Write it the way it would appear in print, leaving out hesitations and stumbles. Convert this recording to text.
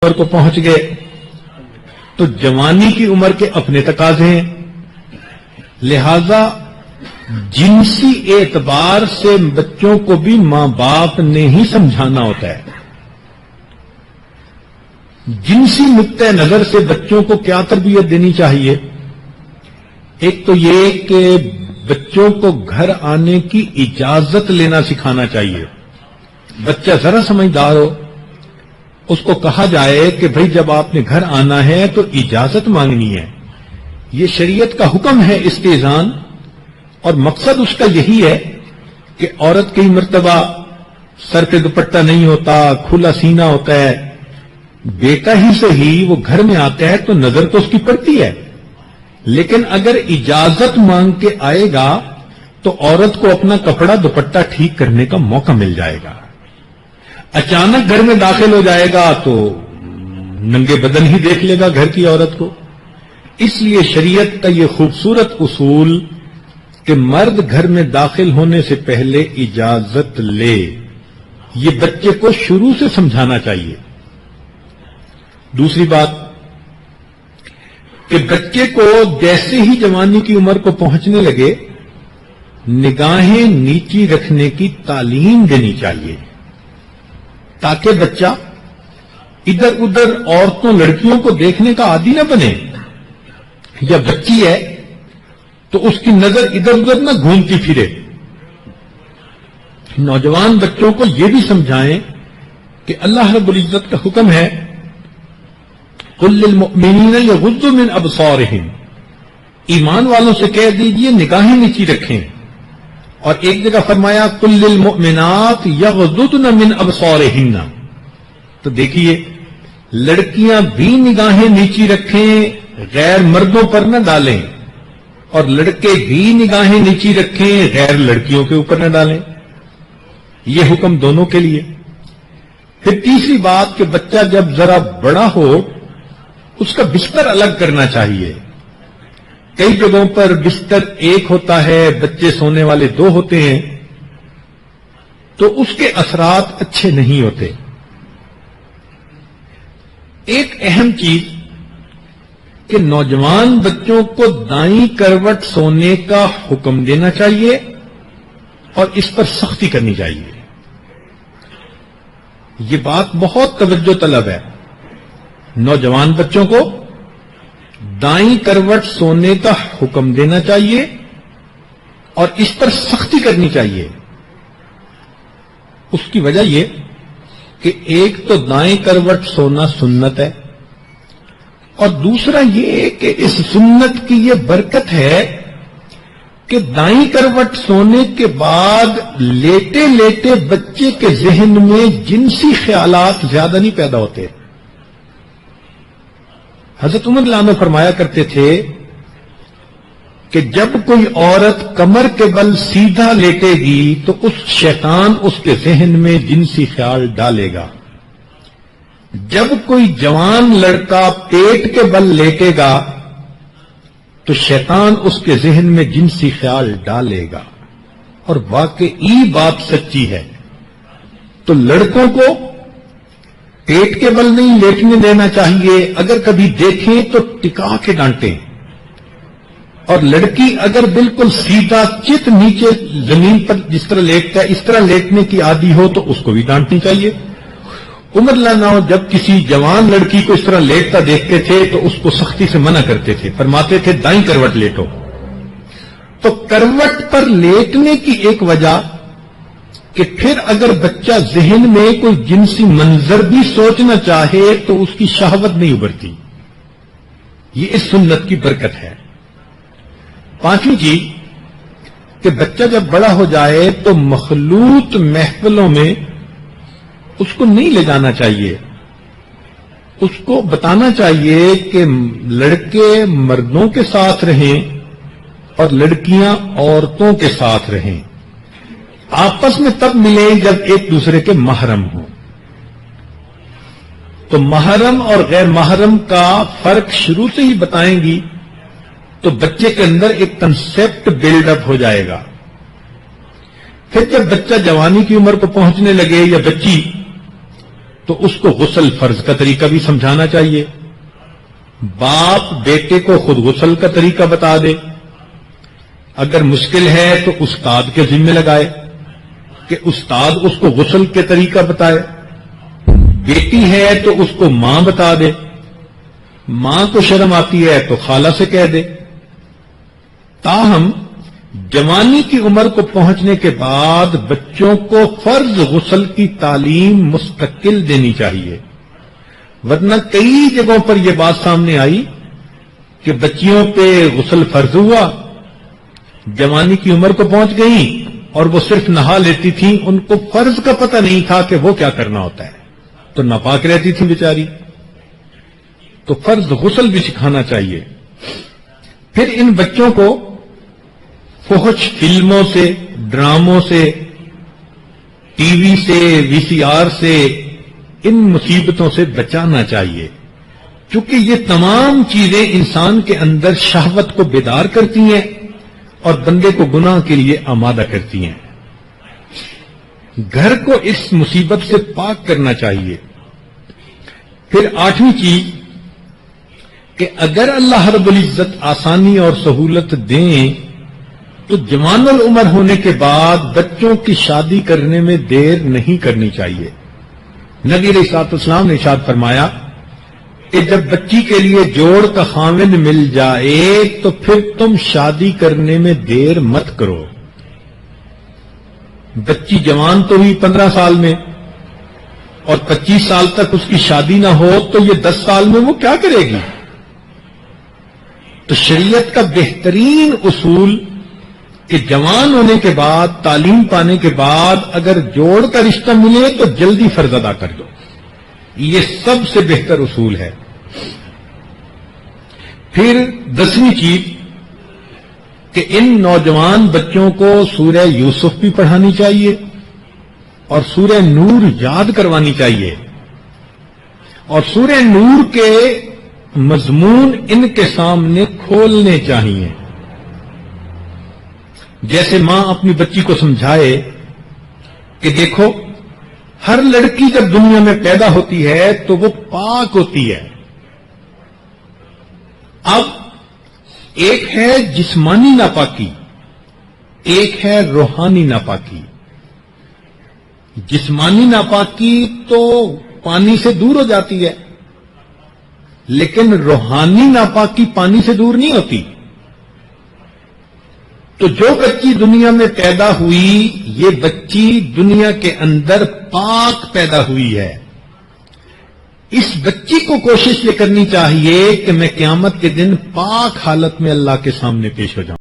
عمر کو پہنچ گئے تو جوانی کی عمر کے اپنے تقاضے ہیں، لہذا جنسی اعتبار سے بچوں کو بھی ماں باپ نے ہی سمجھانا ہوتا ہے۔ جنسی نقطہ نظر سے بچوں کو کیا تربیت دینی چاہیے؟ ایک تو یہ کہ بچوں کو گھر آنے کی اجازت لینا سکھانا چاہیے۔ بچہ ذرا سمجھدار ہو، اس کو کہا جائے کہ بھئی جب آپ نے گھر آنا ہے تو اجازت مانگنی ہے، یہ شریعت کا حکم ہے استئذان، اور مقصد اس کا یہی ہے کہ عورت کئی مرتبہ سر پہ دوپٹہ نہیں ہوتا، کھلا سینہ ہوتا ہے، بیٹا ہی سے ہی وہ گھر میں آتا ہے تو نظر تو اس کی پڑتی ہے، لیکن اگر اجازت مانگ کے آئے گا تو عورت کو اپنا کپڑا دوپٹہ ٹھیک کرنے کا موقع مل جائے گا۔ اچانک گھر میں داخل ہو جائے گا تو ننگے بدن ہی دیکھ لے گا گھر کی عورت کو۔ اس لیے شریعت کا یہ خوبصورت اصول کہ مرد گھر میں داخل ہونے سے پہلے اجازت لے، یہ بچے کو شروع سے سمجھانا چاہیے۔ دوسری بات کہ بچے کو جیسے ہی جوانی کی عمر کو پہنچنے لگے نگاہیں نیچی رکھنے کی تعلیم دینی چاہیے، تاکہ بچہ ادھر ادھر عورتوں لڑکیوں کو دیکھنے کا عادی نہ بنے، یا بچی ہے تو اس کی نظر ادھر ادھر نہ گھومتی پھرے۔ نوجوان بچوں کو یہ بھی سمجھائیں کہ اللہ رب العزت کا حکم ہے قل للمؤمنین یغضوا من ابصارہم، ایمان والوں سے کہہ دیجئے نگاہیں نیچی رکھیں، اور ایک جگہ فرمایا قل للمؤمنات یغضضن من ابصارہن، تو دیکھیے لڑکیاں بھی نگاہیں نیچی رکھیں، غیر مردوں پر نہ ڈالیں، اور لڑکے بھی نگاہیں نیچی رکھیں، غیر لڑکیوں کے اوپر نہ ڈالیں، یہ حکم دونوں کے لیے۔ پھر تیسری بات کہ بچہ جب ذرا بڑا ہو اس کا بستر الگ کرنا چاہیے۔ کئی جگہوں پر بستر ایک ہوتا ہے، بچے سونے والے دو ہوتے ہیں، تو اس کے اثرات اچھے نہیں ہوتے۔ ایک اہم چیز کہ نوجوان بچوں کو دائیں کروٹ سونے کا حکم دینا چاہیے اور اس پر سختی کرنی چاہیے۔ یہ بات بہت توجہ طلب ہے، نوجوان بچوں کو دائیں کروٹ سونے کا حکم دینا چاہیے اور اس پر سختی کرنی چاہیے۔ اس کی وجہ یہ کہ ایک تو دائیں کروٹ سونا سنت ہے، اور دوسرا یہ کہ اس سنت کی یہ برکت ہے کہ دائیں کروٹ سونے کے بعد لیٹے لیٹے بچے کے ذہن میں جنسی خیالات زیادہ نہیں پیدا ہوتے۔ حضرت عمر رضی اللہ عنہ فرمایا کرتے تھے کہ جب کوئی عورت کمر کے بل سیدھا لیٹے گی تو اس شیطان اس کے ذہن میں جنسی خیال ڈالے گا، جب کوئی جوان لڑکا پیٹ کے بل لیٹے گا تو شیطان اس کے ذہن میں جنسی خیال ڈالے گا، اور واقعی بات سچی ہے۔ تو لڑکوں کو پیٹ کے بل نہیں لیٹنے دینا چاہیے، اگر کبھی دیکھیں تو ٹکا کے ڈانٹیں، اور لڑکی اگر بالکل سیدھا چت نیچے زمین پر جس طرح لیٹتا ہے اس طرح لیٹنے کی عادی ہو تو اس کو بھی ڈانٹنی چاہیے۔ عمر رضی اللہ عنہ جب کسی جوان لڑکی کو اس طرح لیٹتا دیکھتے تھے تو اس کو سختی سے منع کرتے تھے، فرماتے تھے دائیں کروٹ لیٹو۔ تو کروٹ پر لیٹنے کی ایک وجہ کہ پھر اگر بچہ ذہن میں کوئی جنسی منظر بھی سوچنا چاہے تو اس کی شہوت نہیں ابھرتی، یہ اس سنت کی برکت ہے۔ پانچویں چیز کہ بچہ جب بڑا ہو جائے تو مخلوط محفلوں میں اس کو نہیں لے جانا چاہیے، اس کو بتانا چاہیے کہ لڑکے مردوں کے ساتھ رہیں اور لڑکیاں عورتوں کے ساتھ رہیں، آپس میں تب ملیں جب ایک دوسرے کے محرم ہوں۔ تو محرم اور غیر محرم کا فرق شروع سے ہی بتائیں گی تو بچے کے اندر ایک کنسپٹ بلڈ اپ ہو جائے گا۔ پھر جب بچہ جوانی کی عمر کو پہنچنے لگے یا بچی، تو اس کو غسل فرض کا طریقہ بھی سمجھانا چاہیے. باپ بیٹے کو خود غسل کا طریقہ بتا دے. اگر مشکل ہے تو استاد کے ذمہ لگائے کہ استاد اس کو غسل کے طریقہ بتائے. بیٹی ہے تو اس کو ماں بتا دے. ماں کو شرم آتی ہے تو خالہ سے کہہ دے. تاہم جوانی کی عمر کو پہنچنے کے بعد بچوں کو فرض غسل کی تعلیم مستقل دینی چاہیے. ورنہ کئی جگہوں پر یہ بات سامنے آئی کہ بچیوں پہ غسل فرض ہوا، جوانی کی عمر کو پہنچ گئیں اور وہ صرف نہا لیتی تھیں، ان کو فرض کا پتہ نہیں تھا کہ وہ کیا کرنا ہوتا ہے، تو ناپاک رہتی تھیں بیچاری. تو فرض غسل بھی سکھانا چاہیے. پھر ان بچوں کو فحش فلموں سے، ڈراموں سے، ٹی وی سے، وی سی آر سے، ان مصیبتوں سے بچانا چاہیے، کیونکہ یہ تمام چیزیں انسان کے اندر شہوت کو بیدار کرتی ہیں اور بندے کو گناہ کے لیے آمادہ کرتی ہیں. گھر کو اس مصیبت سے پاک کرنا چاہیے. پھر 8ویں چیز کہ اگر اللہ رب العزت آسانی اور سہولت دیں تو جوان العمر ہونے کے بعد بچوں کی شادی کرنے میں دیر نہیں کرنی چاہیے. نبی علیہ الصلوۃ والسلام نے ارشاد فرمایا کہ جب بچی کے لیے جوڑ کا خاوند مل جائے تو پھر تم شادی کرنے میں دیر مت کرو. بچی جوان تو ہوئی 15 سال میں اور 25 سال تک اس کی شادی نہ ہو تو یہ 10 سال میں وہ کیا کرے گی؟ تو شریعت کا بہترین اصول کہ جوان ہونے کے بعد، تعلیم پانے کے بعد اگر جوڑ کا رشتہ ملے تو جلدی فرض ادا کر دو. یہ سب سے بہتر اصول ہے. پھر 10ویں چیز کہ ان نوجوان بچوں کو سورہ یوسف بھی پڑھانی چاہیے اور سورہ نور یاد کروانی چاہیے، اور سورہ نور کے مضمون ان کے سامنے کھولنے چاہیے. جیسے ماں اپنی بچی کو سمجھائے کہ دیکھو ہر لڑکی جب دنیا میں پیدا ہوتی ہے تو وہ پاک ہوتی ہے. اب ایک ہے جسمانی ناپاکی، ایک ہے روحانی ناپاکی. جسمانی ناپاکی تو پانی سے دور ہو جاتی ہے، لیکن روحانی ناپاکی پانی سے دور نہیں ہوتی. تو جو بچی دنیا میں پیدا ہوئی، یہ بچی دنیا کے اندر پاک پیدا ہوئی ہے. اس بچی کو کوشش یہ کرنی چاہیے کہ میں قیامت کے دن پاک حالت میں اللہ کے سامنے پیش ہو جاؤں.